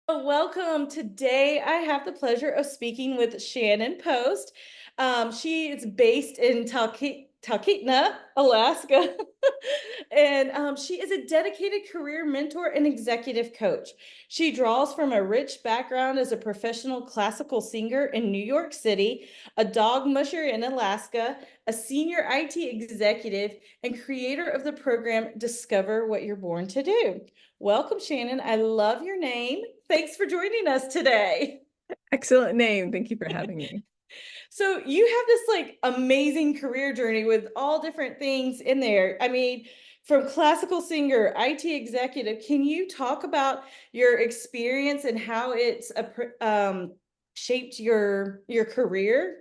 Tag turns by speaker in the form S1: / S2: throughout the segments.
S1: Welcome. Today, I have the pleasure of speaking with Shannon Post. She is based in Talkeetna, Alaska, and she is a dedicated career mentor and executive coach. She draws from a rich background as a professional classical singer in New York City, a dog musher in Alaska, a senior IT executive, and creator of the program Discover What You're Born to Do. Welcome, Shannon. I love your name. Thanks for joining us today.
S2: Excellent name. Thank you for having me.
S1: So, you have this amazing career journey with all different things in there. I mean, from classical singer, IT executive, can you talk about your experience and how it's shaped your career?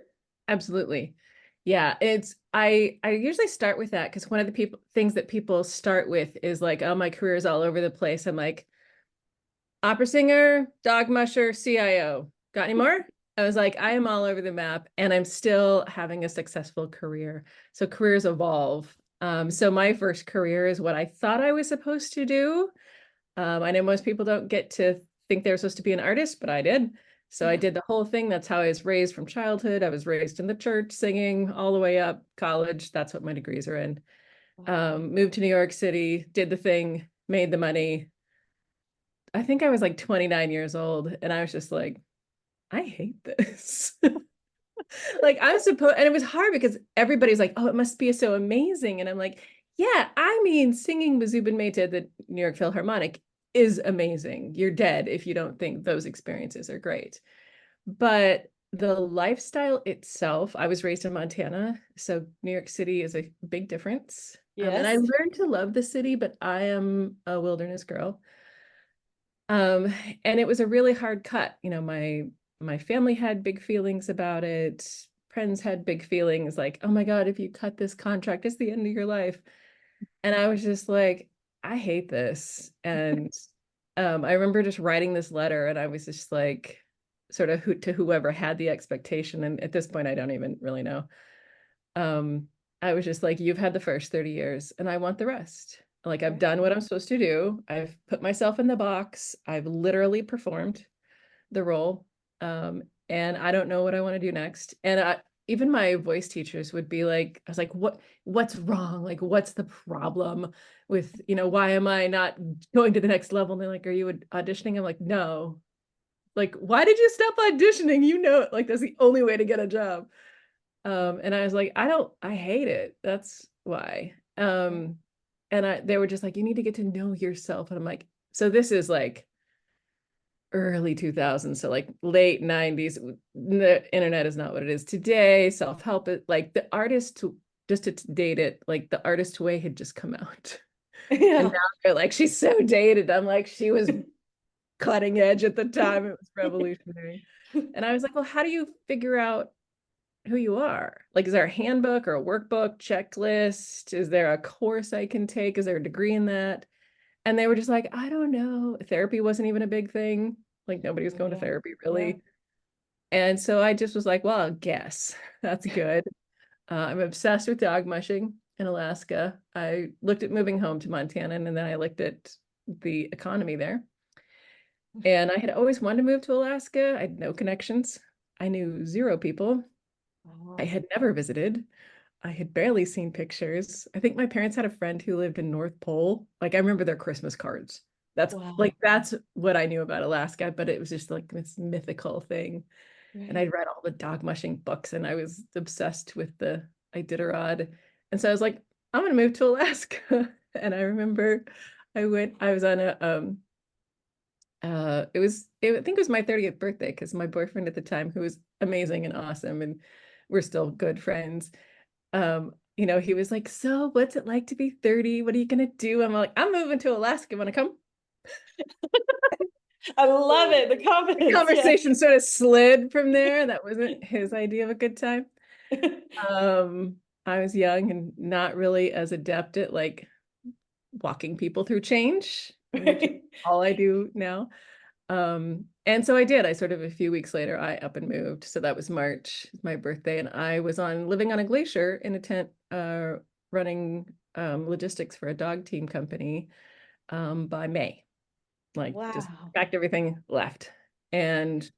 S2: Absolutely. Yeah, I usually start with that because one of the people things that people start with is like, oh, my career is all over the place. I'm like, opera singer, dog musher, CIO. Got any more? I was like, I am all over the map and I'm still having a successful career. So careers evolve. So my first career is what I thought I was supposed to do. I know most people don't get to think they're supposed to be an artist, but I did. So I
S1: Yeah.
S2: did the whole thing. That's how I was raised from childhood. I was raised in the church, singing all the way up college. That's what my degrees are in. Moved to New York City, did the thing, made the money. I think I was like 29 years old, and I was just like, I hate this. Like I'm supposed, and it was hard because everybody's like, oh, it must be so amazing. And I'm like, yeah, I mean, singing with Zubin Mehta at the New York Philharmonic is amazing. You're dead if you don't think those experiences are great. But the lifestyle itself, I was raised in Montana, so New York City is a big difference. And I
S1: Yes.
S2: learned to love the city, but I am a wilderness girl. Um, and it was a really hard cut. My family had big feelings about it. Friends had big feelings like, oh my God, if you cut this contract, it's the end of your life. And I was just like, I hate this. And I remember just writing this letter and I was just like, sort of to whoever had the expectation. And at this point, I don't even really know. Um, I was just like, you've had the first 30 years and I want the rest. Like I've done what I'm supposed to do. I've put myself in the box. I've literally performed the role. And I don't know what I want to do next. Even my voice teachers would be like, I was like, what's wrong? Like, what's the problem with, why am I not going to the next level? And they're like, are you auditioning? I'm like, no. Like, why did you stop auditioning? Like that's the only way to get a job. And I was like, I hate it. That's why. They were just like, you need to get to know yourself. And I'm like, so this is like early 2000s, so like late 90s. The internet is not what it is today. Self-help it like the artist to just to date it, like the artist way had just come out. And
S1: Yeah.
S2: now they're like, she's so dated. I'm like, she was cutting edge at the time. It was revolutionary. And I was like, well, how do you figure out who you are? Like, is there a handbook or a workbook, checklist? Is there a course I can take? Is there a degree in that? And they were just like, I don't know. Therapy wasn't even a big thing. Like, nobody was going to
S1: Yeah.
S2: therapy
S1: Yeah.
S2: really. And so I just was like, well, I guess that's good. I'm obsessed with dog mushing in Alaska. I looked at moving home to Montana and then I looked at the economy there. And I had always wanted to move to Alaska. I had no connections. I knew zero people. I
S1: Wow.
S2: had never visited. I had barely seen pictures. I think my parents had a friend who lived in North Pole. Like I remember their Christmas cards.
S1: Wow.
S2: That's what I knew about Alaska, but it was just like this mythical thing. And
S1: Right.
S2: I'd read all the dog mushing books and I was obsessed with the Iditarod. And so I was like, I'm gonna move to Alaska. And I remember I was on a I think it was my 30th birthday because my boyfriend at the time, who was amazing and awesome, and we're still good friends. He was like, so what's it like to be 30? What are you gonna do? I'm like, I'm moving to Alaska. Wanna come?
S1: I love it. The
S2: The
S1: confidence. Yes.
S2: conversation sort of slid from there. That wasn't his idea of a good time. Um, I was young and not really as adept at like walking people through change, which is
S1: Right.
S2: all I do now. And so I did. I sort of a few weeks later, I up and moved. So that was March, my birthday, and I was on living on a glacier in a tent, running logistics for a dog team company by May. like just
S1: Wow.
S2: packed everything, left. And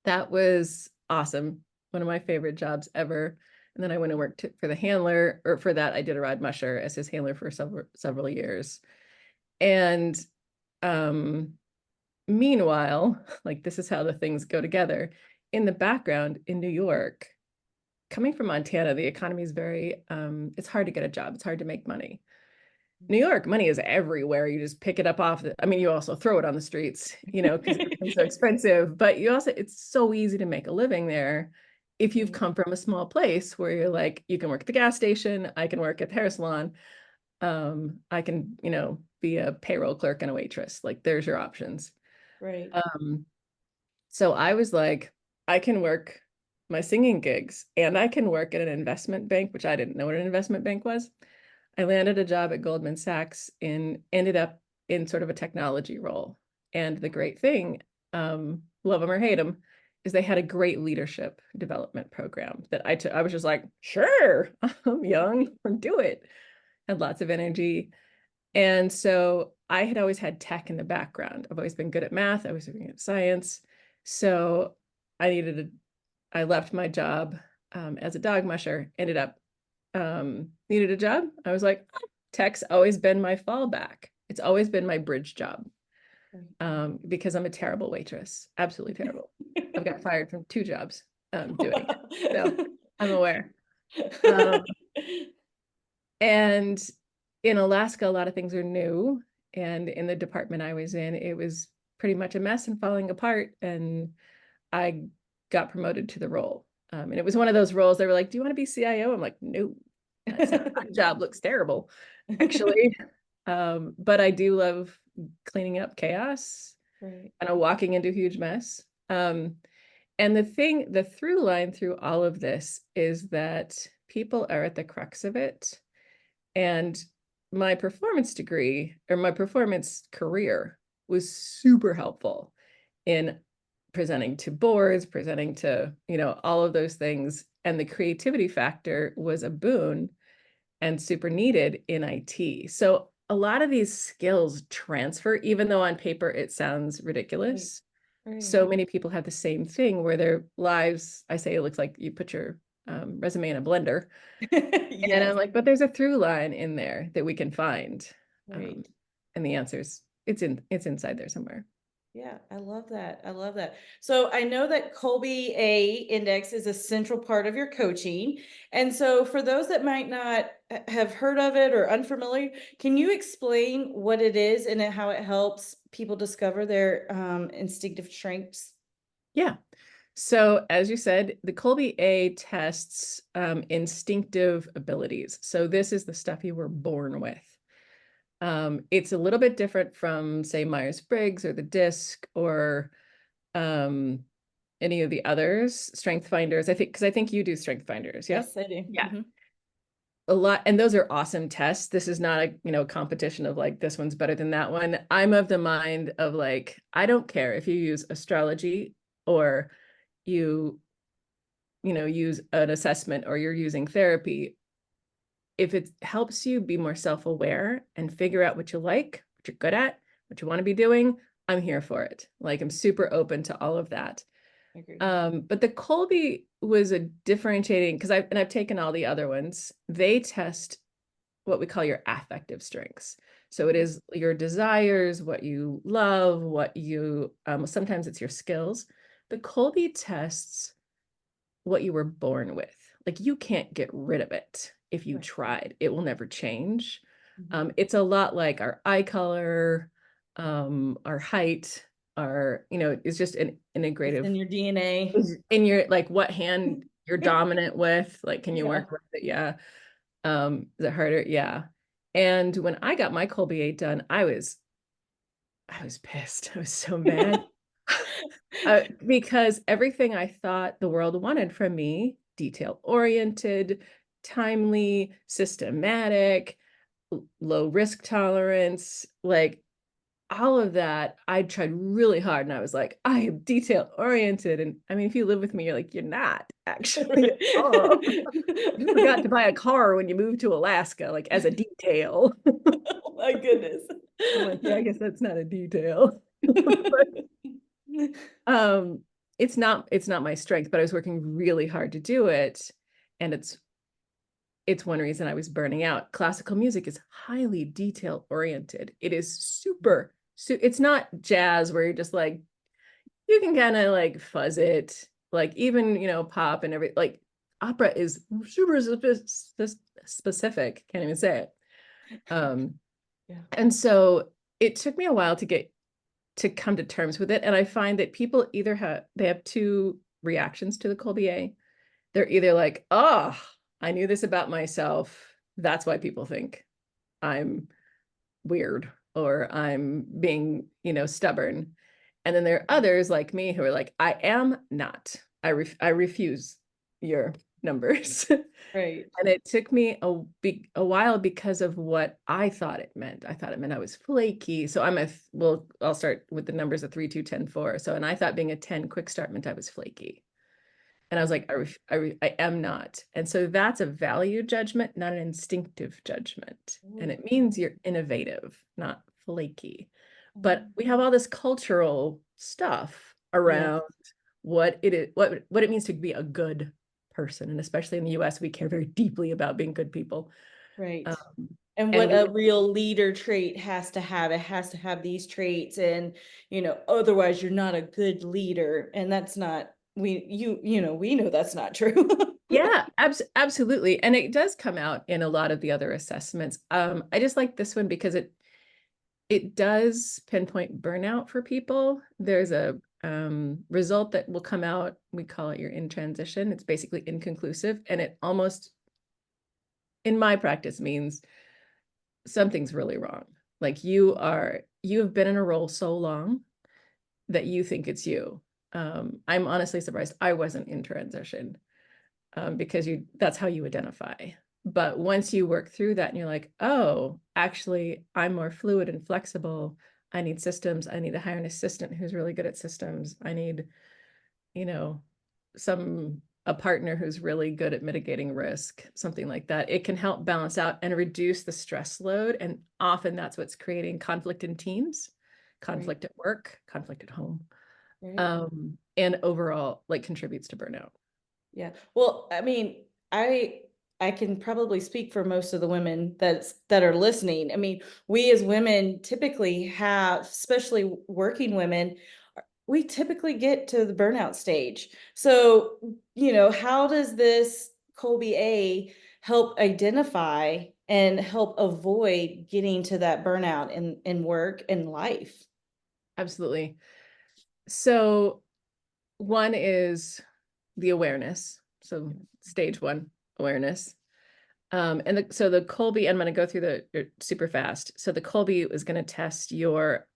S2: that was awesome. One of my favorite jobs ever. And then I went and worked for the handler, or for that, I did a Rod Musher as his handler for several years. And um, meanwhile, like this is how the things go together. In the background in New York, coming from Montana, the economy is very, it's hard to get a job. It's hard to make money. New York, money is everywhere. You just pick it up off the, I mean, you also throw it on the streets, you know, because everything's so expensive, but you also, it's so easy to make a living there if you've come from a small place where you're like, you can work at the gas station, I can work at the hair salon, I can, you know, be a payroll clerk and a waitress. Like there's your options.
S1: Right.
S2: So I was like, I can work my singing gigs and I can work at an investment bank, which I didn't know what an investment bank was. I landed a job at Goldman Sachs and ended up in sort of a technology role. And the great thing, love them or hate them, is they had a great leadership development program that I took. I was just like, sure, I'm young, do it. Had lots of energy. And so I had always had tech in the background. I've always been good at math. I was good at science. So I left my job as a dog musher, ended up needed a job. I was like, oh, tech's always been my fallback. It's always been my bridge job because I'm a terrible waitress, absolutely terrible. I've got fired from 2 jobs doing it. So I'm aware. And in Alaska, a lot of things are new. And in the department I was in, it was pretty much a mess and falling apart. And I got promoted to the role. And it was one of those roles they were like, do you want to be CIO? I'm like, no, that job looks terrible, actually. But I do love cleaning up chaos
S1: Right.
S2: and walking into a huge mess. And the through line through all of this is that people are at the crux of it. And my performance degree or my performance career was super helpful in presenting to boards, presenting to, you know, all of those things. And the creativity factor was a boon and super needed in IT. So a lot of these skills transfer, even though on paper it sounds ridiculous.
S1: Right.
S2: So many people have the same thing where their lives, I say it looks like you put your resume in a blender. And I'm
S1: Yes.
S2: like, but there's a through line in there that we can find.
S1: Right.
S2: And the answer's it's inside there somewhere.
S1: Yeah, I love that. I love that. So I know that Colby A index is a central part of your coaching. And so for those that might not have heard of it or unfamiliar, can you explain what it is and how it helps people discover their instinctive strengths?
S2: Yeah. So as you said, the Colby A tests instinctive abilities. So this is the stuff you were born with. It's a little bit different from, say, Myers-Briggs or the DISC or any of the others, Strength Finders. I think, because I think you do Strength Finders. Yeah.
S1: Yes, I do.
S2: Yeah.
S1: Mhm.
S2: A lot, and those are awesome tests. This is not a, you know, competition of like this one's better than that one. I'm of the mind of like, I don't care if you use astrology or you know, use an assessment or you're using therapy. If it helps you be more self-aware and figure out what you like, what you're good at, what you want to be doing, I'm here for it. Like I'm super open to all of that.
S1: Agreed.
S2: But the Colby was a differentiating because I've taken all the other ones. They test what we call your affective strengths. So it is your desires, what you love, what you sometimes it's your skills. The Colby tests what you were born with. Like you can't get rid of it if you
S1: Right.
S2: tried. It will never change.
S1: Mhm.
S2: It's a lot like our eye color, our height, our, you know, it's just an
S1: It's
S2: integrative
S1: in your DNA.
S2: in your like what hand you're dominant with. Like, can you
S1: Yeah.
S2: work with it? Yeah. Is it harder? Yeah. And when I got my Colby 8 done, I was pissed. I was so mad. Because everything I thought the world wanted from me, detail oriented, timely, systematic, low risk tolerance, like all of that, I tried really hard and I was like, I am detail oriented. And I mean, if you live with me, you're like, you're not actually at all. You forgot to buy a car when you moved to Alaska, like as a detail.
S1: Oh my goodness.
S2: I'm like, yeah, I guess that's not a detail. But um it's not my strength, but I was working really hard to do it. And it's one reason I was burning out. Classical music is highly detail oriented. It is it's not jazz where you're just like, you can kind of like fuzz it. Like even, pop and like opera is super specific. Can't even say it.
S1: Yeah.
S2: And so it took me a while to come to terms with it. And I find that people either have two reactions to the Colbier. They're either like, oh, I knew this about myself. That's why people think I'm weird or I'm being, stubborn. And then there are others like me who are like, I am not. I refuse your numbers.
S1: Right.
S2: And it took me a while because of what I thought it meant. I thought it meant I was flaky. So I'll start with the numbers of 3, 2, 10, 4. So, and I thought being a 10 quick start meant I was flaky. And I was like, I am not. And so that's a value judgment, not an instinctive judgment. And it means you're innovative, not flaky. But we have all this cultural stuff around what it is, what it means to be a good person. And especially in the US, we care very deeply about being good people.
S1: Right.
S2: And
S1: And what a real leader trait has to have. It has to have these traits, and otherwise you're not a good leader. And that's not we know that's not true.
S2: yeah, absolutely. And it does come out in a lot of the other assessments. I just like this one because it does pinpoint burnout for people. There's a result that will come out. We call it you're in transition. It's basically inconclusive. And it almost, in my practice, means something's really wrong. Like you have been in a role so long that you think it's you. I'm honestly surprised I wasn't in transition because that's how you identify. But once you work through that and you're like, oh, actually, I'm more fluid and flexible. I need systems. I need to hire an assistant who's really good at systems. I need, you know, a partner who's really good at mitigating risk, something like that. It can help balance out and reduce the stress load. And often that's what's creating conflict in teams, conflict at work, conflict at home, and overall like contributes to burnout.
S1: Yeah. Well, I mean, I can probably speak for most of the women that are listening. I mean, we as women typically have, especially working women, we typically get to the burnout stage. So, how does this Colby A help identify and help avoid getting to that burnout in work and life?
S2: Absolutely. So one is the awareness. So stage one, awareness. So the Colby, I'm going to go through super fast. So the Colby is going to test your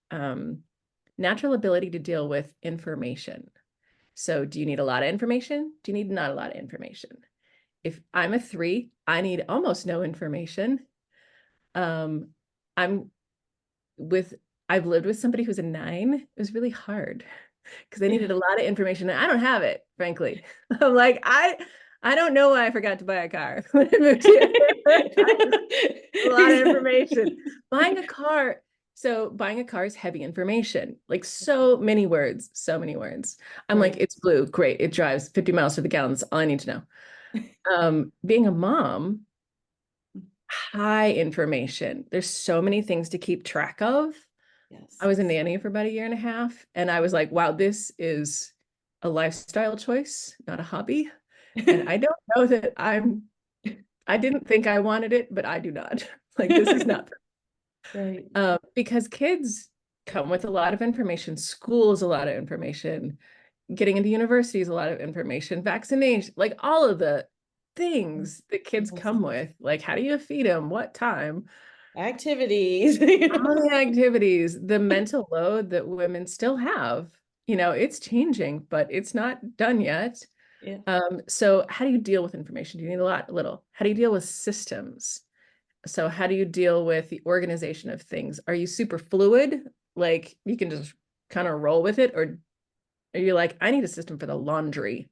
S2: natural ability to deal with information. So do you need a lot of information? Do you need not a lot of information? If I'm a 3, I need almost no information. I'm with I've lived with somebody who's a 9. It was really hard because they needed a lot of information and I don't have it, frankly. I'm like, I don't know why I forgot to buy a car when I moved here. A lot of information. Buying a car is heavy information, like so many words, so many words. I'm like, it's blue, great. It drives 50 miles to the gallon. That's all I need to know. Being a mom, high information. There's so many things to keep track of.
S1: Yes.
S2: I was a nanny for about 1.5 years, and I was like, wow, this is a lifestyle choice, not a hobby. And I don't know that I didn't think I wanted it, but I do not. Like, this is not
S1: right.
S2: Because kids come with a lot of information. School is a lot of information. Getting into university is a lot of information. Vaccination, like all of the things that kids come with. Like, how do you feed them? What time?
S1: Activities.
S2: All the activities, the mental load that women still have, it's changing, but it's not done yet.
S1: Yeah.
S2: So how do you deal with information? Do you need a lot, little? How do you deal with systems? So how do you deal with the organization of things? Are you super fluid? like you can just kind of roll with it, or are you like, I need a system for the laundry?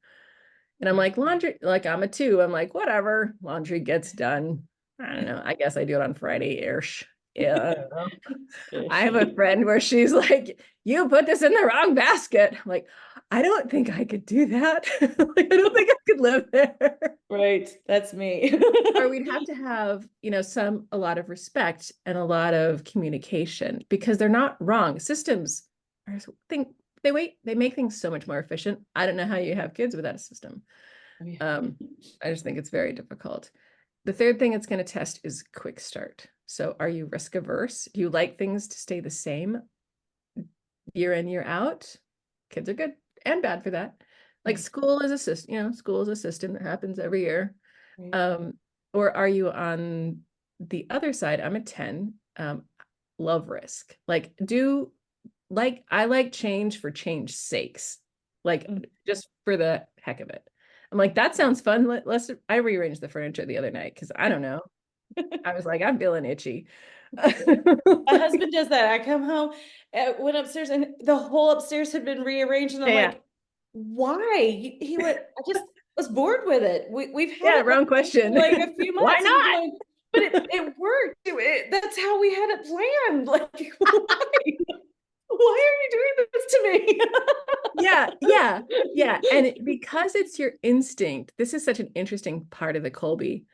S2: And I'm like, laundry, like I'm a two. I'm like, whatever, laundry gets done. I don't know. I guess I do it on Friday-ish. Yeah, I don't know. I have a friend where she's like, you put this in the wrong basket. I'm like, I don't think I could do that. Like, I don't think I could live there.
S1: Right, that's me.
S2: Or we'd have to have, a lot of respect and a lot of communication, because they're not wrong. Systems are think they make things so much more efficient. I don't know how you have kids without a system. I just think it's very difficult. The third thing it's going to test is quick start. So are you risk averse? Do you like things to stay the same year in, year out? Kids are good and bad for that. Like school is a system, school is a system that happens every year.
S1: Right.
S2: Or are you on the other side? I'm a 10, love risk. I like change for change sakes, like just for the heck of it. I'm like, that sounds fun. I rearranged the furniture the other night because I don't know. I was like, I'm feeling itchy.
S1: My husband does that. I come home, went upstairs, and the whole upstairs had been rearranged, and I'm
S2: Yeah.
S1: like, "Why?" He went, "I just was bored with it. We've had
S2: Yeah,
S1: it like
S2: wrong
S1: this for,
S2: question.
S1: like, a few
S2: Why
S1: months," and I'm
S2: not?
S1: going, "But it worked. That's how we had it planned. Like, why? Why are you doing this to me?"
S2: Yeah, yeah, yeah. And because it's your instinct, this is such an interesting part of the Kolbe.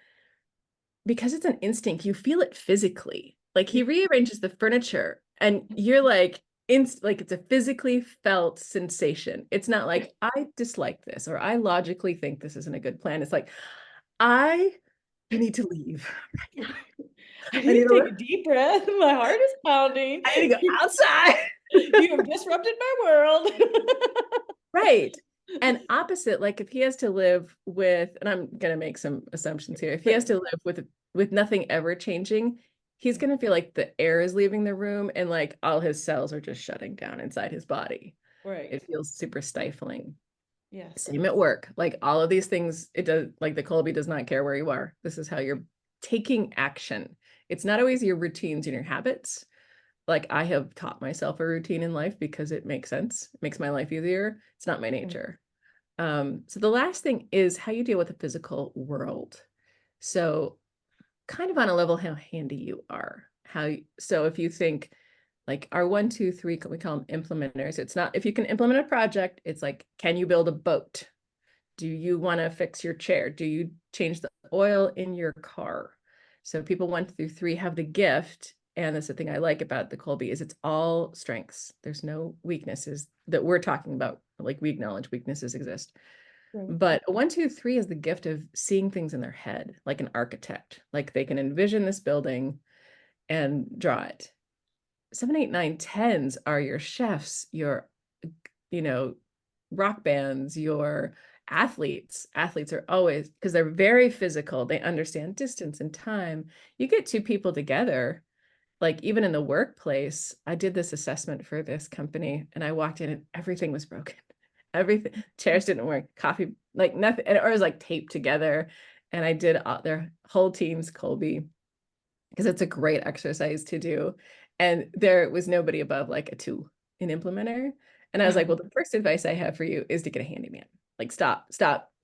S2: Because it's an instinct, you feel it physically. Like he rearranges the furniture and you're like, like it's a physically felt sensation. It's not like I dislike this or I logically think this isn't a good plan. It's like, I need to leave.
S1: I
S2: I need
S1: need to take a deep breath. My heart is pounding.
S2: I need to go outside.
S1: You have disrupted my world.
S2: Right. And opposite, like if he has to live with, and I'm gonna make some assumptions here, if he has to live with nothing ever changing, he's gonna feel like the air is leaving the room and like all his cells are just shutting down inside his body.
S1: Right.
S2: It feels super stifling.
S1: Yes.
S2: Same at work. Like all of these things, it does, like the Kolbe does not care where you are. This is how you're taking action. It's not always your routines and your habits. Like I have taught myself a routine in life because it makes sense. It makes my life easier. It's not my nature. So the last thing is how you deal with the physical world. So kind of on a level how handy you are. So if you think like our 1, 2, 3, we call them implementers. It's not, if you can implement a project, it's like, can you build a boat? Do you want to fix your chair? Do you change the oil in your car? So people 1 through 3 have the gift. And that's the thing I like about the Kolbe is it's all strengths. There's no weaknesses that we're talking about. Like we acknowledge weaknesses exist.
S1: Right.
S2: But a 1, 2, 3 is the gift of seeing things in their head, like an architect. Like they can envision this building and draw it. 7, 8, 9, 10s are your chefs, your, rock bands, your athletes. Athletes are always, because they're very physical, they understand distance and time. You get two people together, like even in the workplace. I did this assessment for this company and I walked in and everything was broken. Everything, chairs didn't work, coffee, like nothing, or it was like taped together. And I did their whole team's Kolbe because it's a great exercise to do. And there was nobody above like a 2 in implementer. And I was like, well, the first advice I have for you is to get a handyman. Like stop,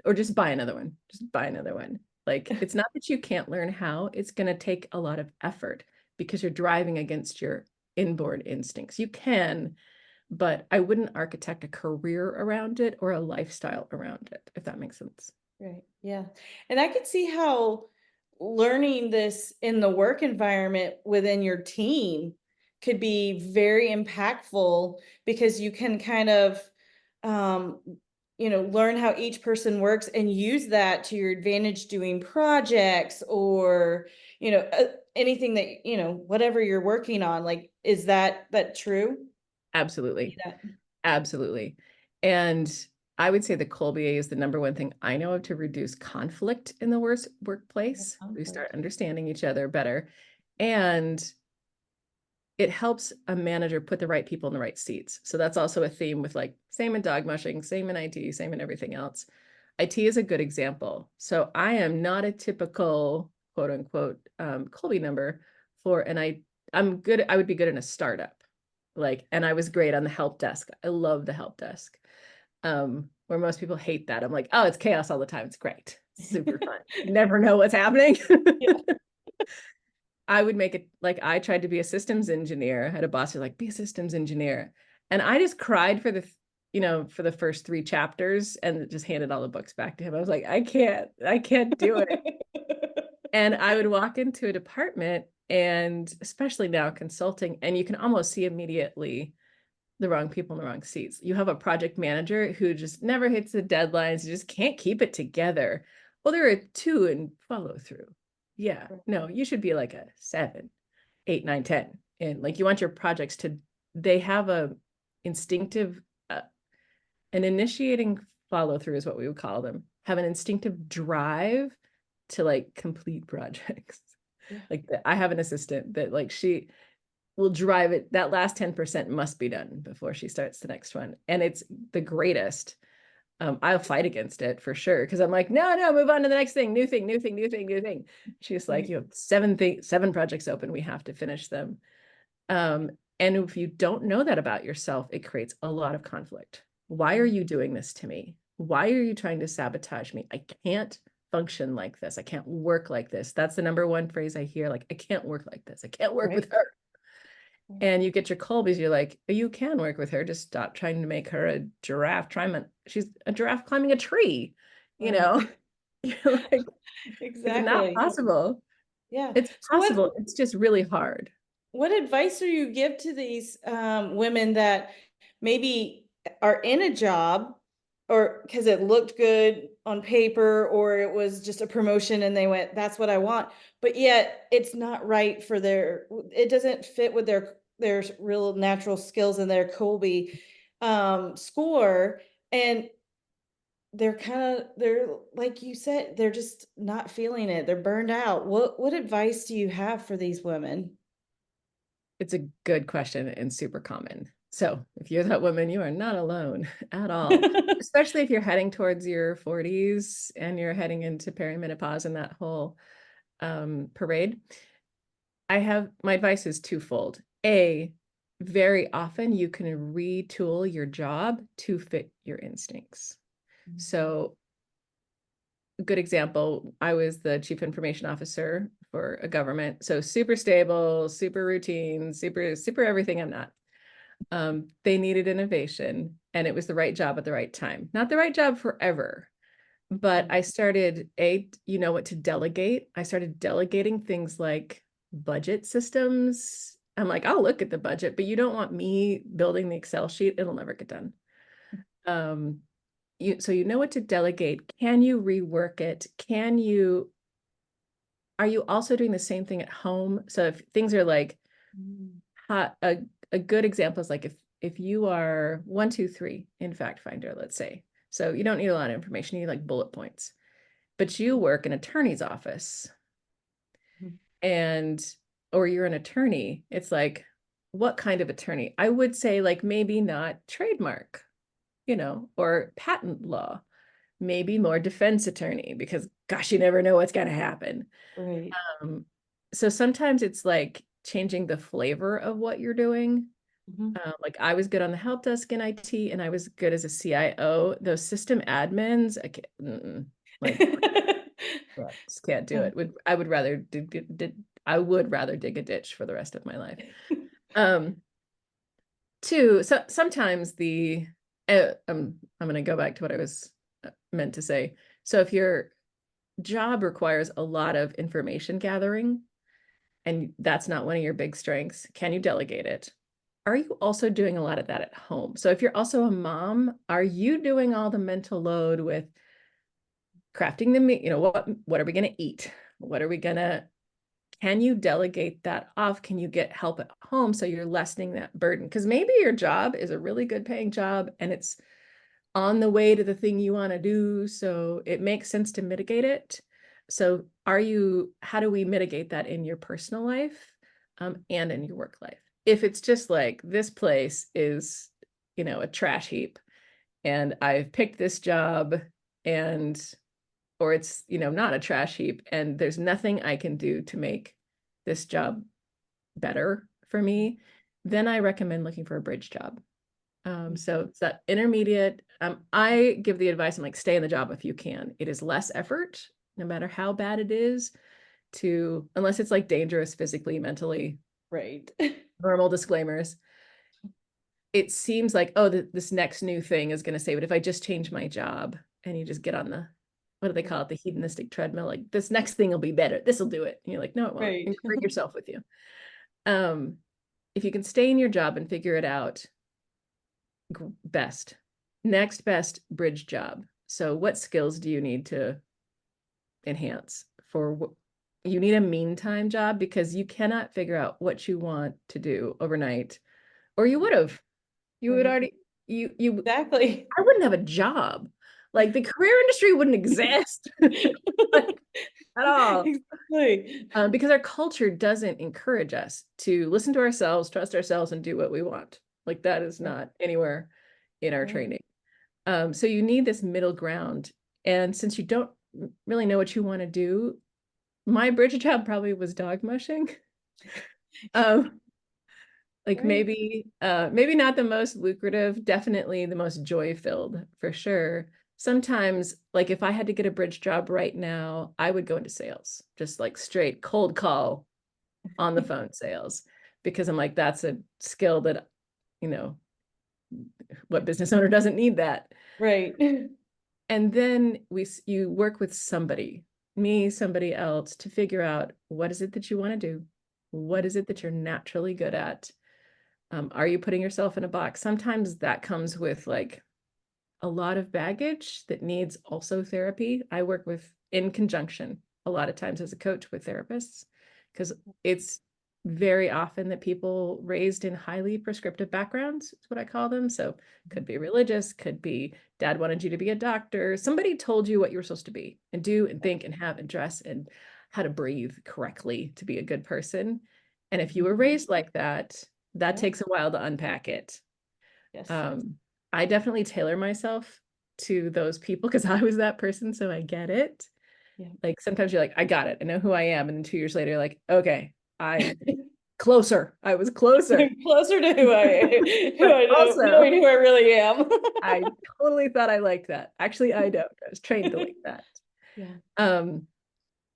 S2: or just buy another one. Just buy another one. Like it's not that you can't learn how, it's going to take a lot of effort because you're driving against your inborn instincts. You can, but I wouldn't architect a career around it or a lifestyle around it, if that makes sense.
S1: Right. Yeah. And I could see how learning this in the work environment within your team could be very impactful because you can kind of, um, learn how each person works and use that to your advantage doing projects or, anything that, whatever you're working on. Like, is that true?
S2: Absolutely.
S1: Yeah.
S2: Absolutely. And I would say the Kolbe is the number one thing I know of to reduce conflict in the workplace. We start understanding each other better. And it helps a manager put the right people in the right seats. So that's also a theme with like same in dog mushing, same in IT, same in everything else. IT is a good example. So I am not a typical quote unquote Kolbe number for, and I would be good in a startup. Like, and I was great on the help desk. I love the help desk. Where most people hate that. I'm like, oh, it's chaos all the time. It's great. It's super fun. You never know what's happening.
S1: Yeah.
S2: I would make it like I tried to be a systems engineer. I had a boss who's like, be a systems engineer. And I just cried for for the first 3 chapters and just handed all the books back to him. I was like, I can't do it. And I would walk into a department, and especially now consulting, and you can almost see immediately the wrong people in the wrong seats. You have a project manager who just never hits the deadlines, you just can't keep it together. Well, there are 2 in follow through. Yeah, no, you should be like a 7, 8, 9, 10. And like you want your projects to, they have a instinctive, an initiating follow through is what we would call them, have an instinctive drive to like complete projects.
S1: Yeah.
S2: Like I have an assistant that like she will drive it. That last 10% must be done before she starts the next one. And it's the greatest. I'll fight against it for sure. Cause I'm like, no, move on to the next thing, new thing, new thing, new thing, new thing. She's like, you have 7 projects open. We have to finish them. And if you don't know that about yourself, it creates a lot of conflict. Why are you doing this to me? Why are you trying to sabotage me? I can't function like this. I can't work like this. That's the number one phrase I hear. Like, I can't work like this. I can't work with her. And you get your Colbys, you're like, you can work with her. Just stop trying to make her a giraffe. She's a giraffe climbing a tree, you know? You're like, it's not
S1: Exactly.
S2: possible.
S1: Yeah.
S2: It's
S1: So
S2: possible. It's just really hard.
S1: what advice do you give to these women that maybe are in a job, or because it looked good on paper, or it was just a promotion and they went, that's what I want, but yet it's not right for it doesn't fit with their real natural skills and their Colby score, and they're like you said, they're just not feeling it. They're burned out. What advice do you have for these women?
S2: It's a good question and super common. So if you're that woman, you are not alone at all, especially if you're heading towards your 40s and you're heading into perimenopause and that whole parade. My advice is twofold. A, very often you can retool your job to fit your instincts. So a good example, I was the chief information officer for a government. So super stable, super routine, super everything I'm not. They needed innovation, and it was the right job at the right time. Not the right job forever, but I started what to delegate. I started delegating things like budget systems. I'm like, I'll look at the budget, but you don't want me building the Excel sheet. It'll never get done. So you know what to delegate. Can you rework it? Are you also doing the same thing at home? So if things are like a good example is like if you are 1, 2, 3 in Fact Finder, let's say. So you don't need a lot of information, you need like bullet points. But you work in an attorney's office or you're an attorney. It's like, what kind of attorney? I would say like maybe not trademark, or patent law, maybe more defense attorney, because gosh, you never know what's going to happen.
S1: Right.
S2: So sometimes it's like changing the flavor of what you're doing. Like I was good on the help desk in IT, and I was good as a CIO. Those system admins, like just can't do it. I would rather dig a ditch for the rest of my life. Two, so sometimes I'm going to go back to what I was meant to say. So if your job requires a lot of information gathering, and that's not one of your big strengths, can you delegate it? Are you also doing a lot of that at home? So if you're also a mom, are you doing all the mental load with crafting what are we going to eat? Can you delegate that off? Can you get help at home so you're lessening that burden? Because maybe your job is a really good paying job and it's on the way to the thing you want to do. So it makes sense to mitigate it. So how do we mitigate that in your personal life and in your work life? If it's just like this place is, a trash heap and I've picked this job or it's, not a trash heap and there's nothing I can do to make this job better for me, then I recommend looking for a bridge job. So it's that intermediate. I give the advice, I'm like, stay in the job if you can. It is less effort, no matter how bad it is, unless it's like dangerous physically, mentally,
S1: Right.
S2: normal disclaimers. It seems like, oh, this next new thing is going to say, but if I just change my job and you just get on what do they call it? The hedonistic treadmill, like this next thing will be better. This will do it. And you're like, no, it won't.
S1: Right.
S2: And bring yourself with you. If you can stay in your job and figure it out, best. Next best, bridge job. So what skills do you need to enhance you need a meantime job, because you cannot figure out what you want to do overnight, or you would have. You would
S1: Right.
S2: already, you
S1: Exactly.
S2: I wouldn't have a job. Like the career industry wouldn't exist like, at all.
S1: Exactly.
S2: Because our culture doesn't encourage us to listen to ourselves, trust ourselves, and do what we want. Like that is not anywhere in our
S1: Right.
S2: training. So you need this middle ground. And since you don't really know what you want to do, my bridge job probably was dog mushing. Like
S1: Right.
S2: maybe not the most lucrative, definitely the most joy-filled for sure. Sometimes, like if I had to get a bridge job right now, I would go into sales, just like straight cold call on the phone sales, because I'm like, that's a skill that, what business owner doesn't need that?
S1: Right.
S2: And then you work with somebody else, to figure out, what is it that you want to do? What is it that you're naturally good at? Are you putting yourself in a box? Sometimes that comes with like a lot of baggage that needs also therapy. I work in conjunction a lot of times as a coach with therapists, because it's very often that people raised in highly prescriptive backgrounds is what I call them. So could be religious, could be dad wanted you to be a doctor. Somebody told you what you were supposed to be and do and think and have and dress and how to breathe correctly to be a good person. And if you were raised like that, that takes a while to unpack it.
S1: Yes.
S2: I definitely tailor myself to those people because I was that person, so I get it.
S1: Yeah.
S2: Like sometimes you're like, I got it. I know who I am. And then 2 years later, you're like, okay, closer. I was closer.
S1: Closer to who I
S2: But
S1: know,
S2: also,
S1: knowing who I really am.
S2: I totally thought I liked that. Actually, I don't. I was trained to like that.
S1: Yeah.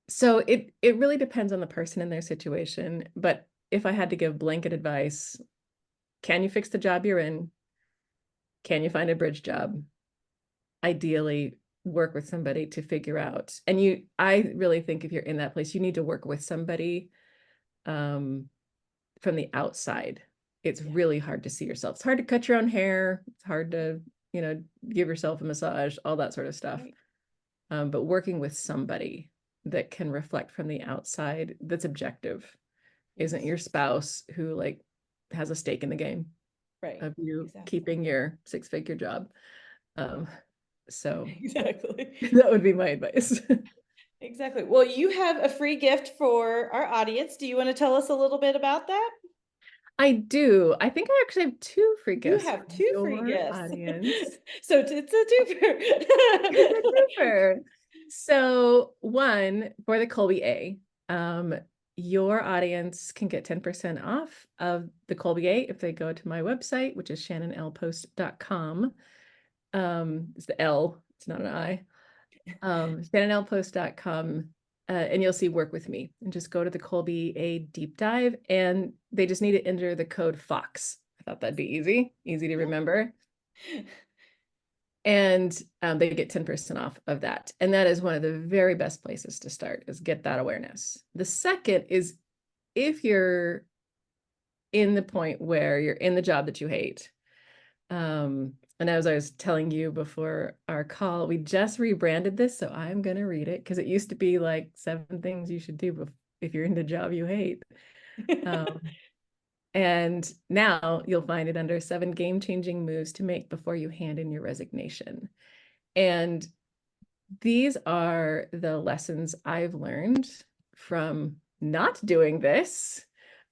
S2: So it really depends on the person and their situation. But if I had to give blanket advice, can you fix the job you're in? Can you find a bridge job? Ideally, work with somebody to figure out. And I really think if you're in that place, you need to work with somebody from the outside. It's really hard to see yourself. It's hard to cut your own hair. It's hard to, give yourself a massage, all that sort of stuff.
S1: Right.
S2: But working with somebody that can reflect from the outside, that's objective, isn't your spouse who like has a stake in the game
S1: Right.
S2: of you
S1: Exactly.
S2: keeping your 6-figure job. So
S1: Exactly.
S2: that would be my advice.
S1: Exactly. Well, you have a free gift for our audience. Do you want to tell us a little bit about that?
S2: I do. I think I actually have 2 free
S1: You
S2: gifts
S1: have
S2: for
S1: 2 free
S2: your
S1: gifts.
S2: audience.
S1: So it's a
S2: It's a
S1: twofer.
S2: twofer. So one for the Kolbe A, your audience can get 10% off of the Kolbe A if they go to my website, which is shannonlpost.com. It's the L, it's not an I. shannonlpost.com. And you'll see work with me, and just go to the Kolbe A deep dive, and they just need to enter the code FOX. I thought that'd be easy to remember. And they get 10% off of that. And that is one of the very best places to start, is get that awareness. The second is, if you're in the point where you're in the job that you hate, and as I was telling you before our call, we just rebranded this, so I'm going to read it, because it used to be like 7 things you should do if you're in the job you hate. And now you'll find it under 7 game-changing moves to make before you hand in your resignation. And these are the lessons I've learned from not doing this.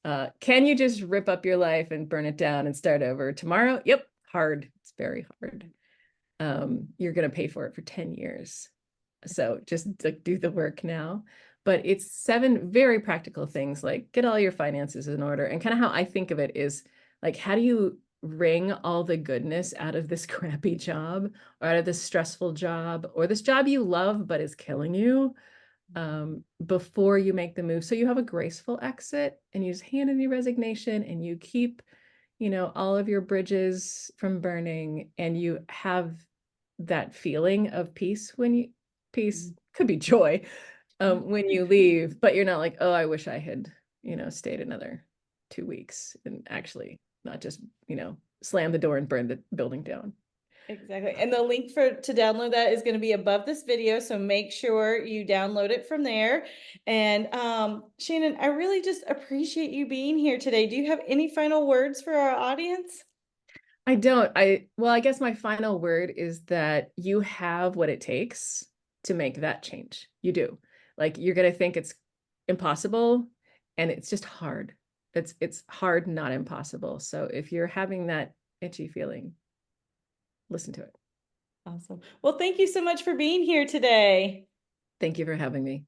S2: Can you just rip up your life and burn it down and start over tomorrow? Yep, hard. It's very hard. You're going to pay for it for 10 years. So just do the work now. But it's 7 very practical things, like get all your finances in order. And kind of how I think of it is, Like, how do you wring all the goodness out of this crappy job or out of this stressful job or this job you love but is killing you before you make the move? So you have a graceful exit and you just hand in your resignation and you keep, all of your bridges from burning, and you have that feeling of peace peace could be joy when you leave, but you're not like, oh, I wish I had, stayed another 2 weeks and actually not just, slam the door and burn the building down.
S1: Exactly. And the link to download that is going to be above this video. So make sure you download it from there. And Shannon, I really just appreciate you being here today. Do you have any final words for our audience?
S2: I don't. Well, I guess my final word is that you have what it takes to make that change. You do. Like, you're going to think it's impossible, and it's just hard. It's hard, not impossible. So if you're having that itchy feeling, listen to it.
S1: Awesome. Well, thank you so much for being here today.
S2: Thank you for having me.